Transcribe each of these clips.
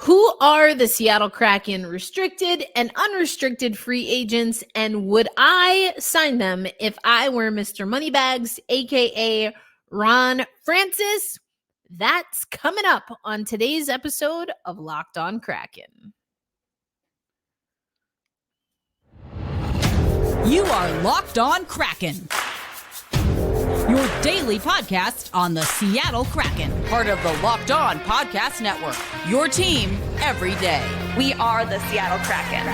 Who are the Seattle Kraken restricted and unrestricted free agents, and would I sign them if I were Mr. Moneybags, aka Ron Francis? That's coming up on today's episode of Locked On Kraken. You are Locked On Kraken, your daily podcast on the Seattle Kraken, part of the Locked On Podcast Network, your team every day. We are the Seattle Kraken.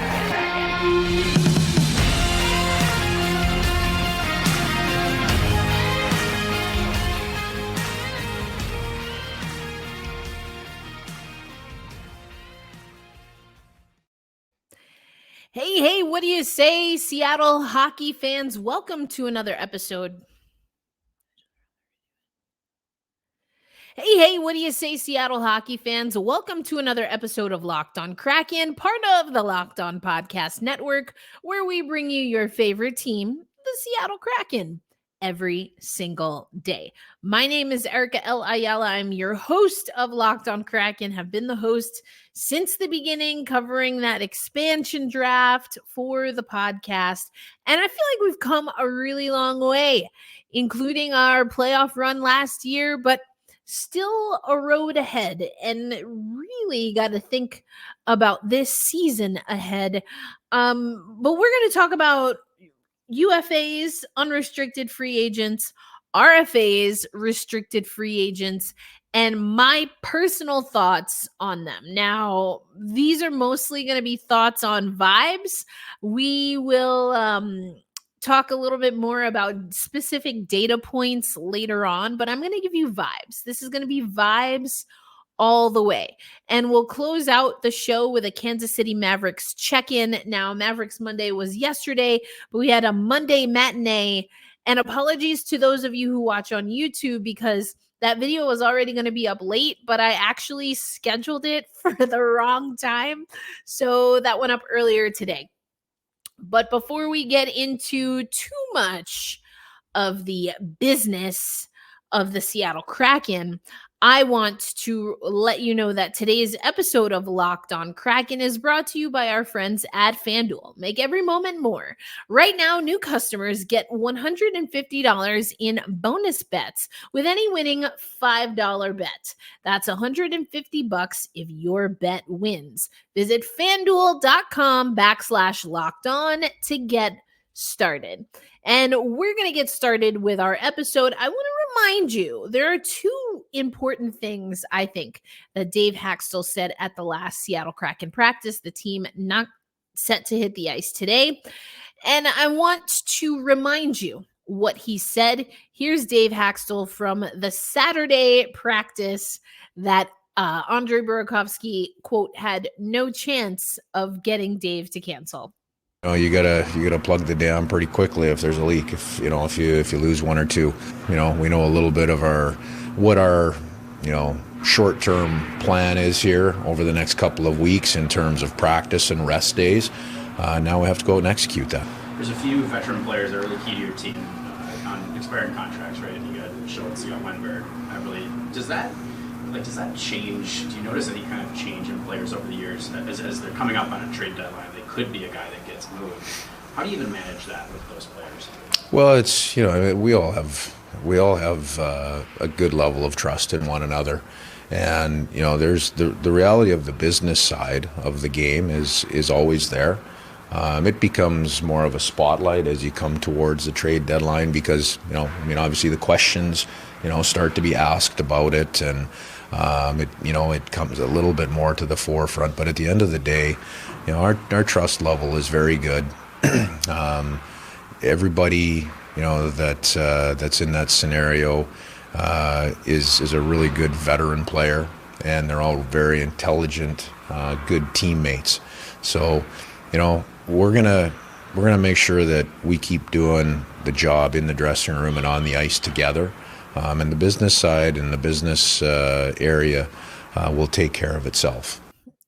Hey, what do you say, Seattle hockey fans? Welcome to another episode. Hey, what do you say, Seattle hockey fans? Welcome to another episode of Locked On Kraken, part of the Locked On Podcast Network, where we bring you your favorite team, the Seattle Kraken, every single day. My name is Erica L. Ayala. I'm your host of Locked On Kraken, have been the host since the beginning, covering that expansion draft for the podcast. And I feel like we've come a really long way, including our playoff run last year, but still a road ahead, and really got to think about this season ahead. But we're going to talk about UFAs, unrestricted free agents, RFAs, restricted free agents, and my personal thoughts on them. Now, these are mostly going to be thoughts on vibes. We will talk a little bit more about specific data points later on, but I'm going to give you vibes. This is going to be vibes all the way. And we'll close out the show with a Kansas City Mavericks check-in. Now, Mavericks Monday was yesterday, but we had a Monday matinee. And apologies to those of you who watch on YouTube, because that video was already going to be up late, but I actually scheduled it for the wrong time. So that went up earlier today. But before we get into too much of the business of the Seattle Kraken, I want to let you know that today's episode of Locked On Kraken is brought to you by our friends at FanDuel. Make every moment more. Right now, new customers get $150 in bonus bets with any winning $5 bet. That's $150 if your bet wins. Visit FanDuel.com/locked on to get started. And we're going to get started with our episode. I want to remind you, there are two important things, I think, that Dave Hakstol said at the last Seattle Kraken practice. The team not set to hit the ice today. And I want to remind you what he said. Here's Dave Hakstol from the Saturday practice that Andrei Burakovsky, quote, had no chance of getting Dave to cancel. You gotta plug the dam pretty quickly if there's a leak. If you lose one or two, we know a little bit of what our short-term plan is here over the next couple of weeks in terms of practice and rest days. Now we have to go and execute that. There's a few veteran players that are really key to your team on expiring contracts, right? You got Schultz, you got Wenberg. Does that change? Do you notice any kind of change in players over the years as they're coming up on a trade deadline? They could be a guy that gets moved. How do you even manage that with those players? Well, it's we all have a good level of trust in one another, and there's the reality of the business side of the game is always there. It becomes more of a spotlight as you come towards the trade deadline because obviously the questions start to be asked about it, and it comes a little bit more to the forefront. But at the end of the day, our trust level is very good. Everybody that's in that scenario is a really good veteran player, and they're all very intelligent, good teammates. So we're gonna make sure that we keep doing the job in the dressing room and on the ice together. And the business side and the business area will take care of itself.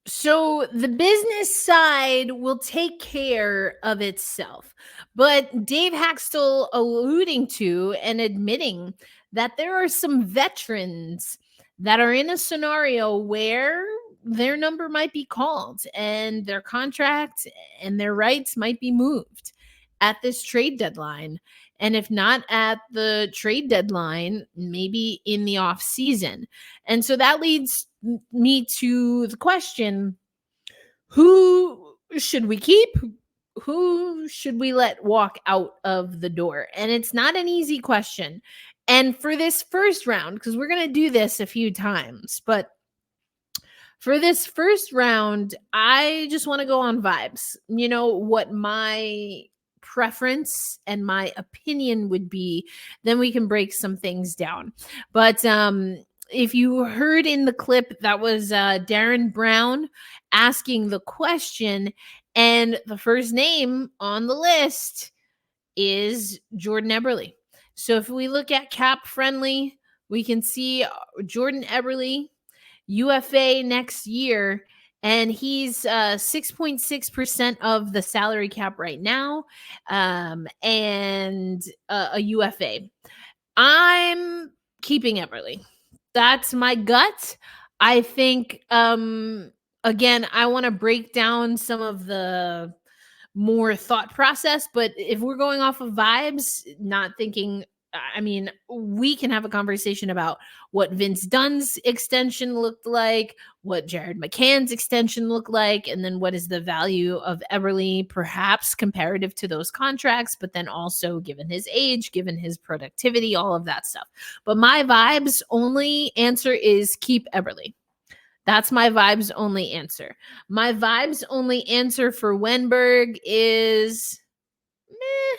So the business side will take care of itself. But Dave Hakstol alluding to and admitting that there are some veterans that are in a scenario where their number might be called and their contract and their rights might be moved at this trade deadline. And if not at the trade deadline, maybe in the off season. And so that leads me to the question, who should we keep? Who should we let walk out of the door? And it's not an easy question. And for this first round, because we're going to do this a few times, but for this first round, I just want to go on vibes. You know, what my preference and my opinion would be, then we can break some things down. But if you heard in the clip, that was Darren Brown asking the question, and the first name on the list is Jordan Eberle. So if we look at cap friendly, we can see Jordan Eberle, UFA next year, and he's 6.6% of the salary cap right now, and a UFA. I'm keeping Eberle. That's my gut. I think, again, I want to break down some of the more thought process, but if we're going off of vibes, not thinking, I mean, we can have a conversation about what Vince Dunn's extension looked like, what Jared McCann's extension looked like, and then what is the value of Eberle, perhaps comparative to those contracts, but then also given his age, given his productivity, all of that stuff. But my vibes only answer is keep Eberle. That's my vibes only answer. My vibes only answer for Wenberg is meh.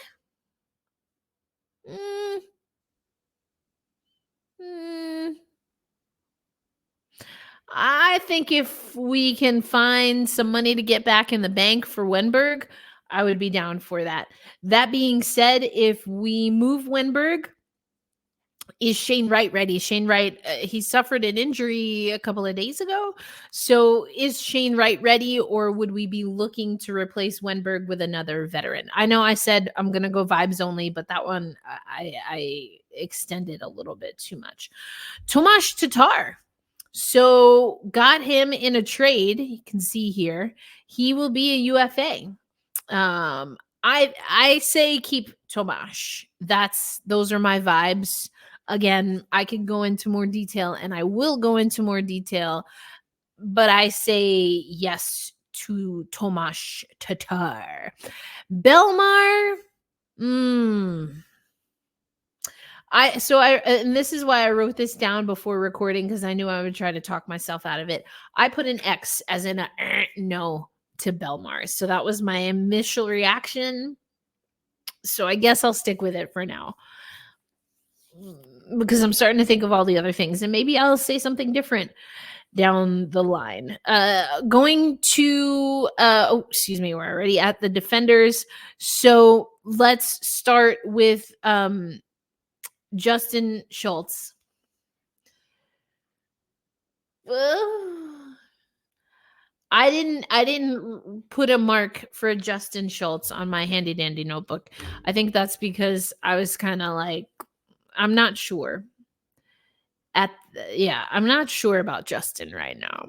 I think if we can find some money to get back in the bank for Wenberg, I would be down for that. That being said, if we move Wenberg, is Shane Wright ready? Shane Wright, he suffered an injury a couple of days ago. So is Shane Wright ready, or would we be looking to replace Wenberg with another veteran? I know I said I'm going to go vibes only, but that one I extended a little bit too much. Tomas Tatar. So got him in a trade. You can see here, he will be a UFA. I say keep Tomas. Those are my vibes. Again, I could go into more detail, and I will go into more detail, but I say yes to Tomas Tatar. Belmar, and this is why I wrote this down before recording, because I knew I would try to talk myself out of it. I put an X as in a no to Belmar. So that was my initial reaction. So I guess I'll stick with it for now, because I'm starting to think of all the other things, and maybe I'll say something different down the line. Going to, we're already at the defenders. So let's start with Justin Schultz. I didn't put a mark for Justin Schultz on my handy dandy notebook. I think that's because I was kind of like, I'm not sure. I'm not sure about Justin right now.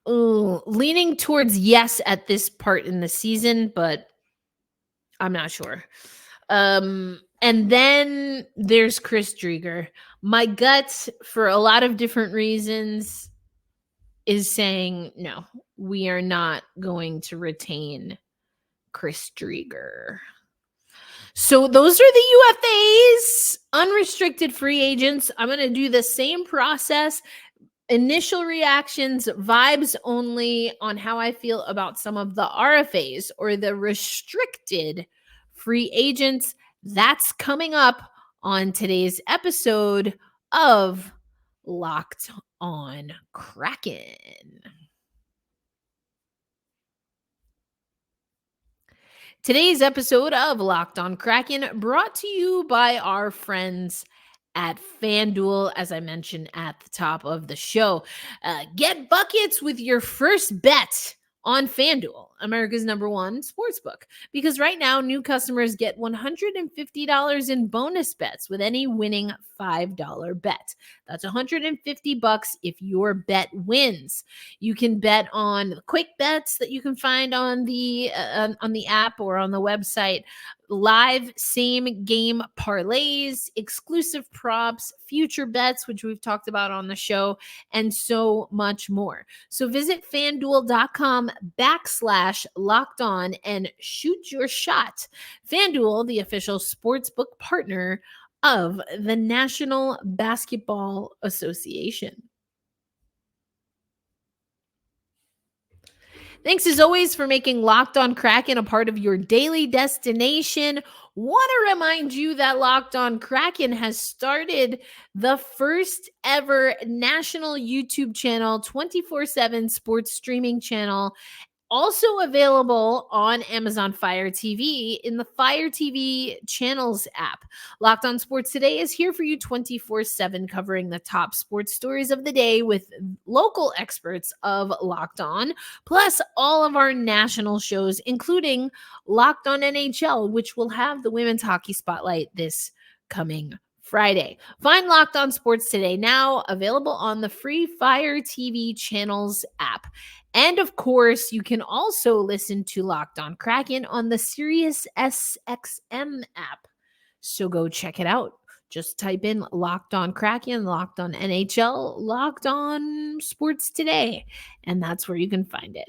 Leaning towards yes at this part in the season, but I'm not sure. And then there's Chris Drieger. My gut, for a lot of different reasons, is saying no, we are not going to retain Chris Drieger. So those are the UFAs, unrestricted free agents. I'm going to do the same process. Initial reactions, vibes only on how I feel about some of the RFAs, or the restricted free agents. That's coming up on today's episode of Locked On Kraken. Today's episode of Locked On Kraken brought to you by our friends at FanDuel, as I mentioned at the top of the show. Get buckets with your first bet on FanDuel. America's #1 sportsbook, because right now new customers get $150 in bonus bets with any winning $5 bet. That's $150 if your bet wins. You can bet on quick bets that you can find on the app or on the website, live same game parlays, exclusive props, future bets, which we've talked about on the show, and so much more. So visit FanDuel.com/locked-on and shoot your shot. FanDuel, the official sportsbook partner of the National Basketball Association. Thanks as always for making Locked On Kraken a part of your daily destination. Want to remind you that Locked On Kraken has started the first ever national YouTube channel, 24/7 sports streaming channel, also available on Amazon Fire TV in the Fire TV channels app. Locked On Sports Today is here for you 24/7, covering the top sports stories of the day with local experts of Locked On, plus all of our national shows, including Locked On NHL, which will have the women's hockey spotlight this coming Friday. Find Locked On Sports Today now, available on the free Fire TV channels app. And of course, you can also listen to Locked On Kraken on the Sirius SXM app. So go check it out. Just type in Locked On Kraken, Locked On NHL, Locked On Sports Today, and that's where you can find it.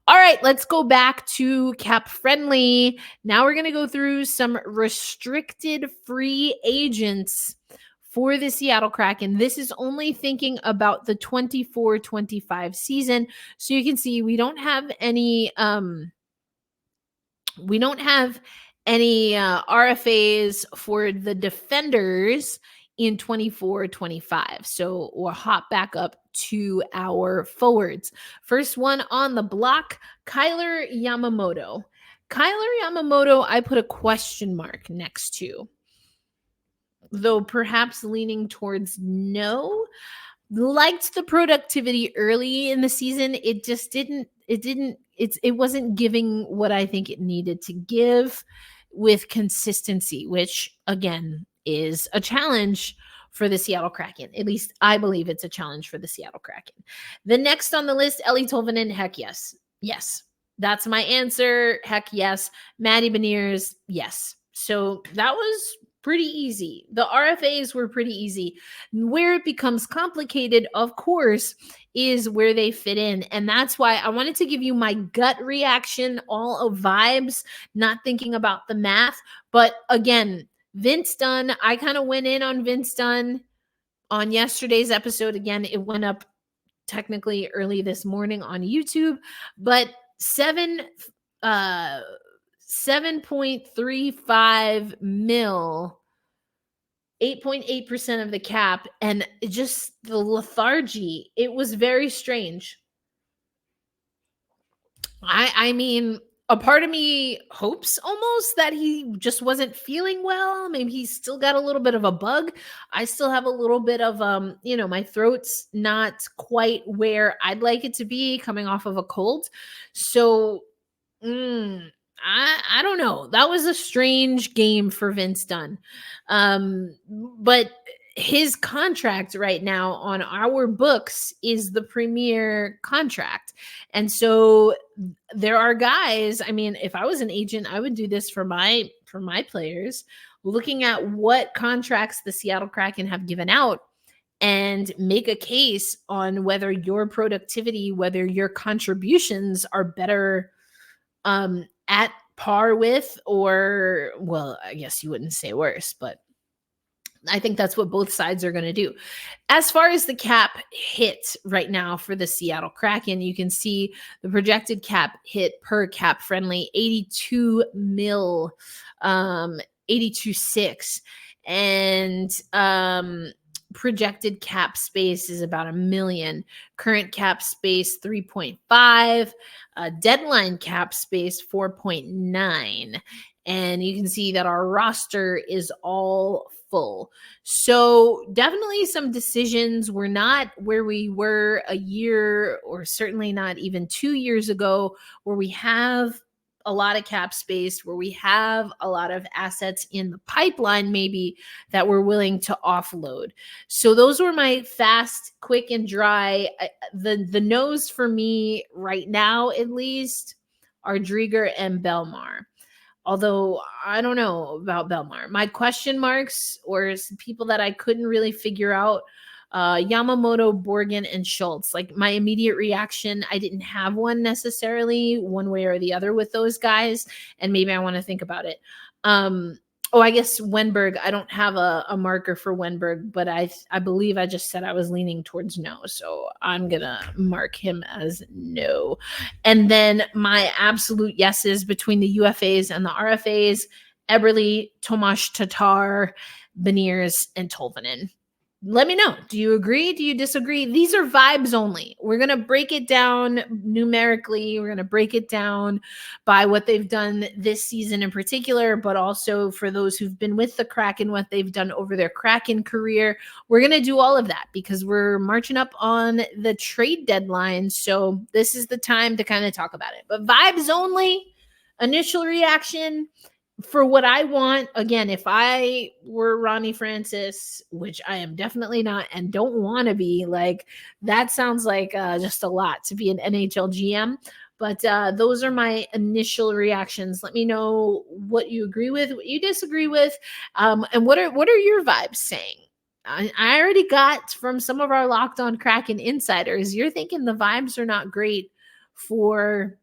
All right, let's go back to Cap Friendly. Now we're going to go through some restricted free agents for the Seattle Kraken. This is only thinking about the 24-25 season. So you can see we don't have any RFAs for the defenders in 24-25. So we'll hop back up to our forwards. First one on the block, Kyler Yamamoto. Kyler Yamamoto, I put a question mark next to, though perhaps leaning towards no. Liked the productivity early in the season. It wasn't giving what I think it needed to give with consistency, which again is a challenge for the Seattle Kraken. At least I believe it's a challenge for the Seattle Kraken. The next on the list, Ellie Tolvanen. Heck yes. Yes. That's my answer. Heck yes. Maddie Beniers. Yes. So that was pretty easy. The RFAs were pretty easy. Where it becomes complicated, of course, is where they fit in. And that's why I wanted to give you my gut reaction, all of vibes, not thinking about the math. But again, Vince Dunn, I kind of went in on Vince Dunn on yesterday's episode. Again, it went up technically early this morning on YouTube, but 7.35 mil, 8.8% of the cap, and just the lethargy. It was very strange. I mean, a part of me hopes almost that he just wasn't feeling well. Maybe he's still got a little bit of a bug. I still have a little bit of, my throat's not quite where I'd like it to be coming off of a cold. So, I don't know. That was a strange game for Vince Dunn. But his contract right now on our books is the premier contract. And so there are guys, I mean, if I was an agent, I would do this for my players, looking at what contracts the Seattle Kraken have given out and make a case on whether your productivity, whether your contributions are better at par with, or, well, I guess you wouldn't say worse, but I think that's what both sides are going to do. As far as the cap hit right now for the Seattle Kraken, you can see the projected cap hit per Cap Friendly, 82 mil, 82.6, and projected cap space is about $1 million. Current cap space 3.5, deadline cap space 4.9. And you can see that our roster is all full. So definitely some decisions. We're not where we were a year, or certainly not even 2 years ago, where we have a lot of cap space, where we have a lot of assets in the pipeline maybe that we're willing to offload. So those were my fast, quick, and dry. The no's for me right now, at least, are Drieger and Belmar. Although I don't know about Belmar. My question marks, or people that I couldn't really figure out, Yamamoto, Borgen, and Schultz. Like, my immediate reaction, I didn't have one necessarily one way or the other with those guys, and maybe I want to think about it. I guess Wenberg, I don't have a marker for Wenberg, but I believe I just said I was leaning towards no, so I'm gonna mark him as no. And then my absolute yeses between the UFAs and the RFAs: Eberle, Tomas Tatar, Beniers, and Tolvanen. Let me know. Do you agree? Do you disagree? These are vibes only. We're going to break it down numerically. We're going to break it down by what they've done this season in particular, but also for those who've been with the Kraken, what they've done over their Kraken career. We're going to do all of that because we're marching up on the trade deadline. So this is the time to kind of talk about it. But vibes only, initial reaction. For what I want, again, if I were Ronnie Francis, which I am definitely not and don't want to be, like, that sounds like just a lot to be an NHL GM. But those are my initial reactions. Let me know what you agree with, what you disagree with, and what are your vibes saying? I already got from some of our Locked On Kraken insiders, you're thinking the vibes are not great for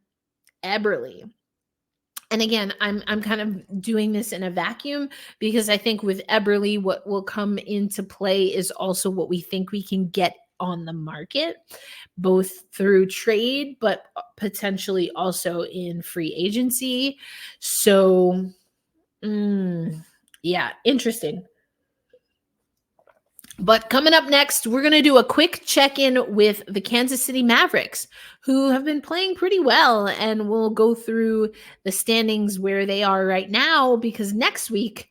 Eberle. And again, I'm kind of doing this in a vacuum because I think with Eberle, what will come into play is also what we think we can get on the market, both through trade, but potentially also in free agency. So, yeah, interesting. But coming up next, we're going to do a quick check-in with the Kansas City Mavericks, who have been playing pretty well, and we'll go through the standings where they are right now, because next week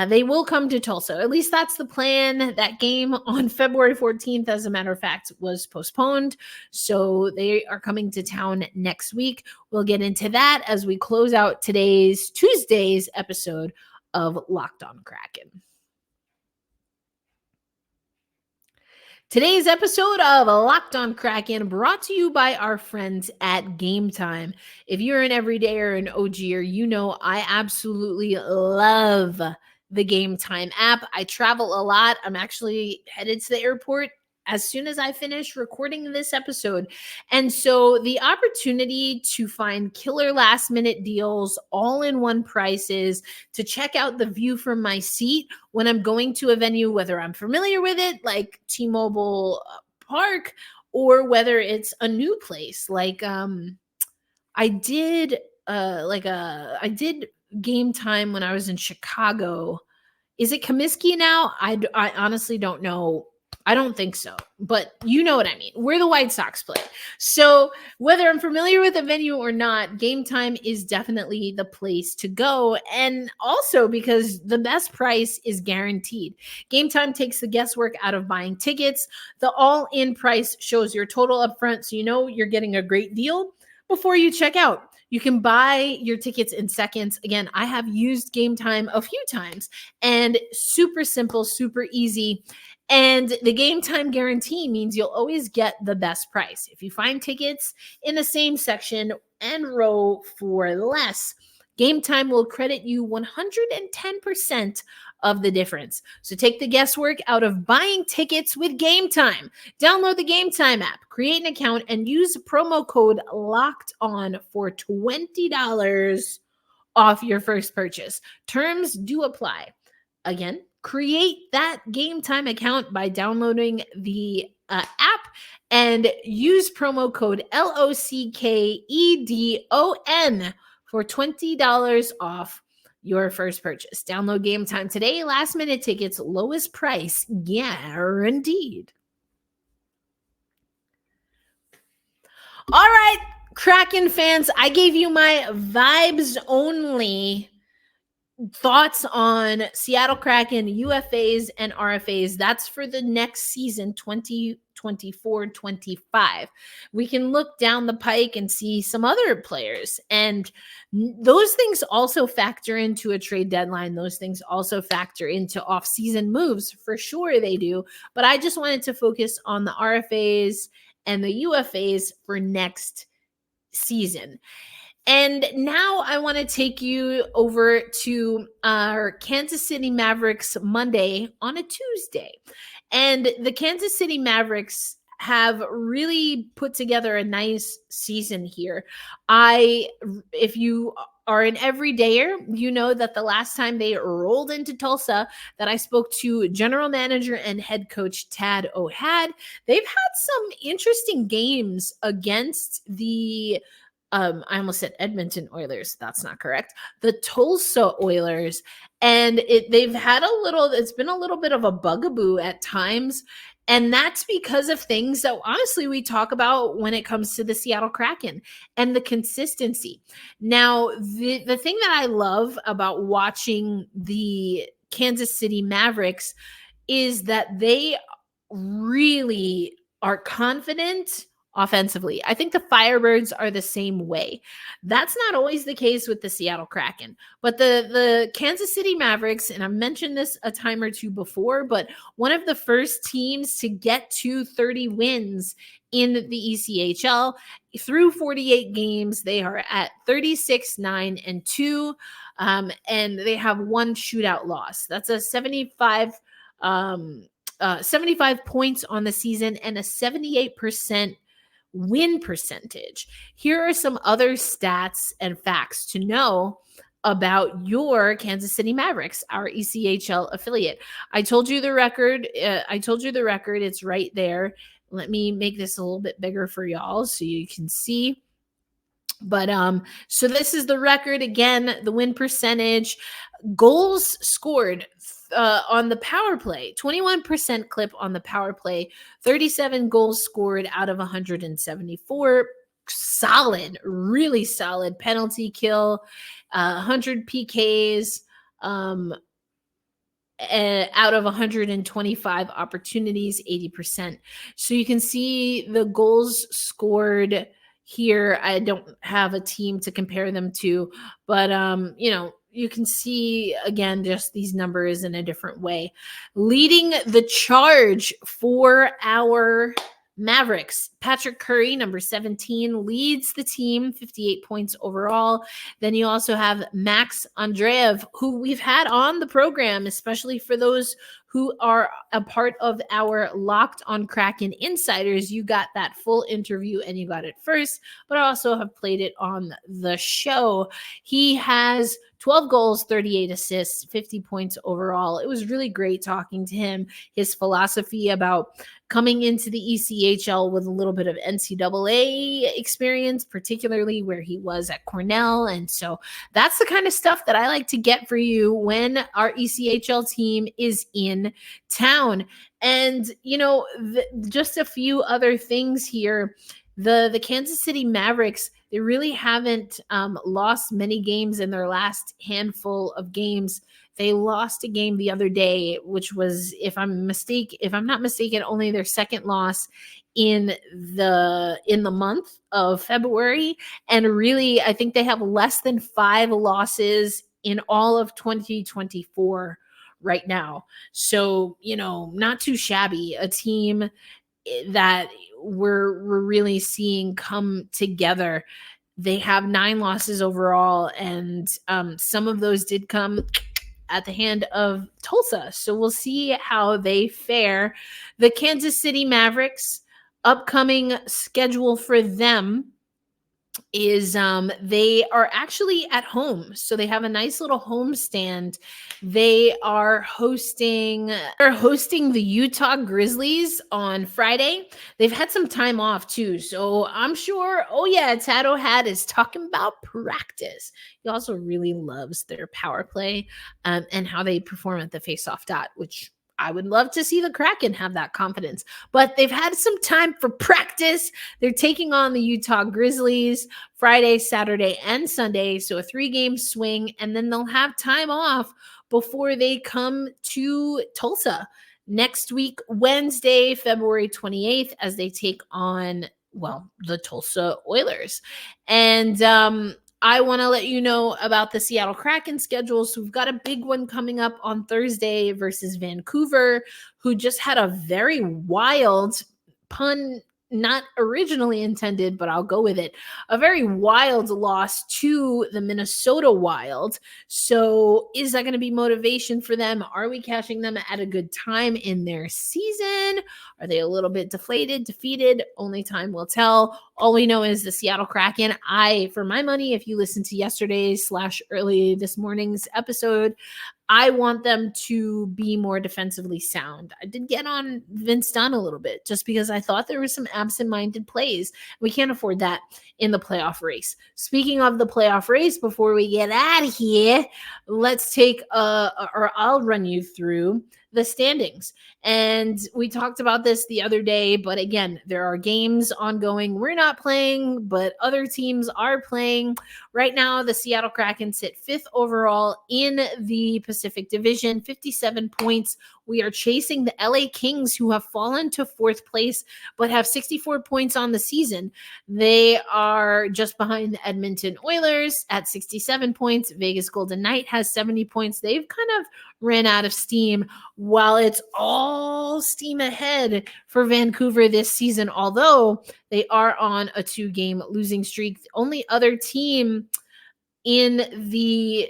they will come to Tulsa. At least that's the plan. That game on February 14th, as a matter of fact, was postponed. So they are coming to town next week. We'll get into that as we close out Tuesday's episode of Locked On Kraken. Today's episode of Locked On Kraken brought to you by our friends at Game Time. If you're an everydayer, an OGer, you know I absolutely love the Game Time app. I travel a lot. I'm actually headed to the airport as soon as I finish recording this episode. And so the opportunity to find killer last minute deals, all in one prices, to check out the view from my seat when I'm going to a venue, whether I'm familiar with it, like T-Mobile Park, or whether it's a new place. Like I did Game Time when I was in Chicago. Is it Comiskey now? I honestly don't know. I don't think so, but you know what I mean. Where the White Sox play. So whether I'm familiar with the venue or not, Game Time is definitely the place to go. And also because the best price is guaranteed. Game Time takes the guesswork out of buying tickets. The all-in price shows your total upfront, so you know you're getting a great deal before you check out. You can buy your tickets in seconds. Again, I have used Game Time a few times, and super simple, super easy. And the Game Time guarantee means you'll always get the best price. If you find tickets in the same section and row for less, Game Time will credit you 110% of the difference. So take the guesswork out of buying tickets with Game Time. Download the Game Time app, create an account, and use promo code LOCKEDON for $20 off your first purchase. Terms do apply. Again, create that Game Time account by downloading the app and use promo code LOCKEDON for $20 off your first purchase. Download Game Time today. Last minute tickets, lowest price guaranteed. All right, Kraken fans, I gave you my vibes only thoughts on Seattle Kraken UFAs and RFAs. That's for the next season, 2024-25. We can look down the pike and see some other players, and those things also factor into a trade deadline. Those things also factor into off-season moves. For sure they do, but I just wanted to focus on the RFAs and the UFAs for next season. And now I want to take you over to our Kansas City Mavericks Monday on a Tuesday. And the Kansas City Mavericks have really put together a nice season here. If you are an everydayer, you know that the last time they rolled into Tulsa that I spoke to general manager and head coach Tad O'Had, they've had some interesting games against the I almost said Edmonton Oilers. That's not correct. The Tulsa Oilers. And it's been a little bit of a bugaboo at times. And that's because of things that honestly we talk about when it comes to the Seattle Kraken and the consistency. Now, the thing that I love about watching the Kansas City Mavericks is that they really are confident offensively. I think the Firebirds are the same way. That's not always the case with the Seattle Kraken, but the Kansas City Mavericks, and I've mentioned this a time or two before, but one of the first teams to get to 30 wins in the ECHL through 48 games. They are at 36-9-2, and they have one shootout loss. That's a 75 points on the season and a 78% win percentage. Here are some other stats and facts to know about your Kansas City Mavericks, our ECHL affiliate. I told you the record. It's right there. Let me make this a little bit bigger for y'all so you can see. But so this is the record again, the win percentage, goals scored on the power play, 21% clip on the power play, 37 goals scored out of 174. Solid, really solid penalty kill, 100 PKs out of 125 opportunities, 80%. So you can see the goals scored here. I don't have a team to compare them to, but you can see, again, just these numbers in a different way. Leading the charge for our Mavericks, Patrick Curry, number 17, leads the team, 58 points overall. Then you also have Max Andreev, who we've had on the program, especially for those who are a part of our Locked on Kraken Insiders. You got that full interview and you got it first, but I also have played it on the show. He has 12 goals, 38 assists, 50 points overall. It was really great talking to him, his philosophy about coming into the ECHL with a little bit of NCAA experience, particularly where he was at Cornell. And so that's the kind of stuff that I like to get for you when our ECHL team is in town. And, just a few other things here. The Kansas City Mavericks, they really haven't lost many games in their last handful of games. They lost a game the other day, which was, if I'm not mistaken, only their second loss in the month of February. And really, I think they have less than 5 losses in all of 2024 right now. So, not too shabby. A team that we're really seeing come together. They have 9 losses overall, and some of those did come at the hand of Tulsa. So we'll see how they fare. The Kansas City Mavericks, upcoming schedule for them is they are actually at home. So they have a nice little home stand. They are hosting the Utah Grizzlies on Friday. They've had some time off too. So I'm sure, Tad O'Had is talking about practice. He also really loves their power play and how they perform at the faceoff dot, which I would love to see the Kraken have that confidence, but they've had some time for practice. They're taking on the Utah Grizzlies Friday, Saturday, and Sunday. So a 3-game swing, and then they'll have time off before they come to Tulsa next week, Wednesday, February 28th, as they take on, well, the Tulsa Oilers. And I want to let you know about the Seattle Kraken schedule. So we've got a big one coming up on Thursday versus Vancouver, who just had a very wild, pun not originally intended, but I'll go with it, a very wild loss to the Minnesota Wild. So is that going to be motivation for them? Are we catching them at a good time in their season? Are they a little bit deflated, defeated? Only time will tell. All we know is the Seattle Kraken. For my money, if you listen to yesterday's / early this morning's episode, I want them to be more defensively sound. I did get on Vince Dunn a little bit just because I thought there was some absent-minded plays. We can't afford that in the playoff race. Speaking of the playoff race, before we get out of here, let's take or I'll run you through the standings. And we talked about this the other day, but again, there are games ongoing. We're not playing, but other teams are playing. Right now, the Seattle Kraken sit 5th overall in the Pacific Division, 57 points. We are chasing the LA Kings, who have fallen to 4th place, but have 64 points on the season. They are just behind the Edmonton Oilers at 67 points. Vegas Golden Knight has 70 points. They've kind of ran out of steam, while it's all steam ahead for Vancouver this season, although they are on a 2-game losing streak. The only other team in the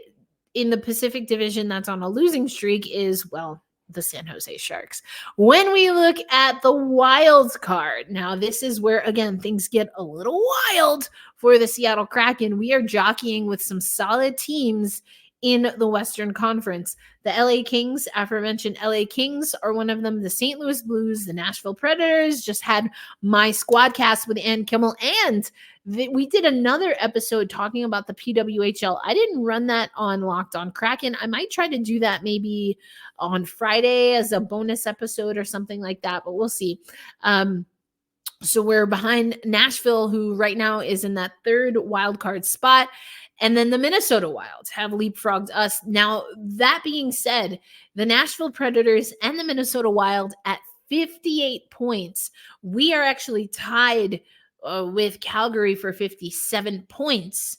Pacific Division that's on a losing streak is, well, the San Jose Sharks. When we look at the wild card, now this is where, again, things get a little wild for the Seattle Kraken. We are jockeying with some solid teams in the Western Conference. The LA Kings, aforementioned LA Kings, are one of them. The St. Louis Blues, the Nashville Predators, just had my squadcast with Ann Kimmel, and we did another episode talking about the PWHL. I didn't run that on Locked On Kraken. I might try to do that maybe on Friday as a bonus episode or something like that, but we'll see. So we're behind Nashville, who right now is in that 3rd wildcard spot. And then the Minnesota Wild have leapfrogged us. Now, that being said, the Nashville Predators and the Minnesota Wild at 58 points. We are actually tied with Calgary for 57 points.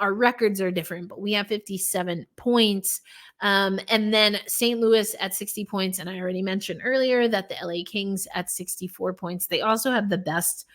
Our records are different, but we have 57 points. And then St. Louis at 60 points. And I already mentioned earlier that the LA Kings at 64 points. They also have the best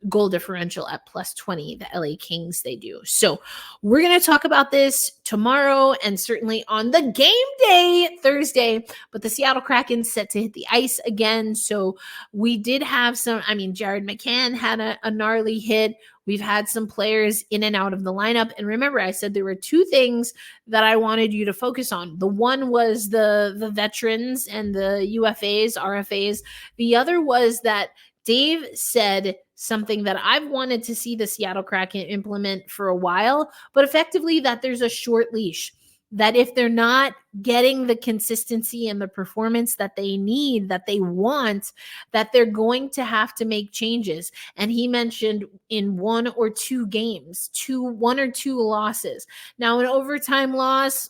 goal differential at +20, the LA Kings, they do. So we're going to talk about this tomorrow and certainly on the game day Thursday, but the Seattle Kraken set to hit the ice again. So we did have Jared McCann had a gnarly hit. We've had some players in and out of the lineup. And remember, I said there were 2 things that I wanted you to focus on. The one was the veterans and the UFAs, RFAs. The other was that Dave said something that I've wanted to see the Seattle Kraken implement for a while, but effectively that there's a short leash, that if they're not getting the consistency and the performance that they need, that they want, that they're going to have to make changes. And he mentioned in 1 or 2 games, 1 or 2 losses. Now, an overtime loss,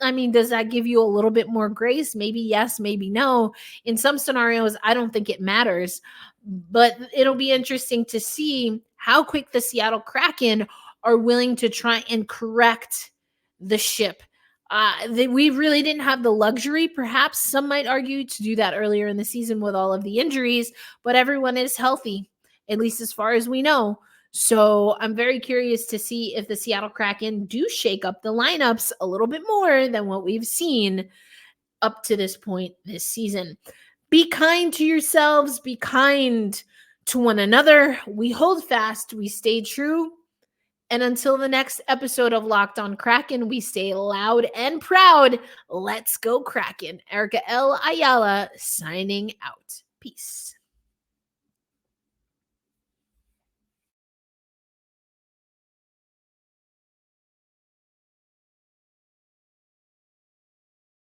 does that give you a little bit more grace? Maybe yes, maybe no. In some scenarios, I don't think it matters, but it'll be interesting to see how quick the Seattle Kraken are willing to try and correct the ship. We really didn't have the luxury, perhaps some might argue, to do that earlier in the season with all of the injuries, but everyone is healthy, at least as far as we know. So I'm very curious to see if the Seattle Kraken do shake up the lineups a little bit more than what we've seen up to this point this season. Be kind to yourselves. Be kind to one another. We hold fast. We stay true. And until the next episode of Locked On Kraken, we stay loud and proud. Let's go Kraken. Erica L. Ayala signing out. Peace.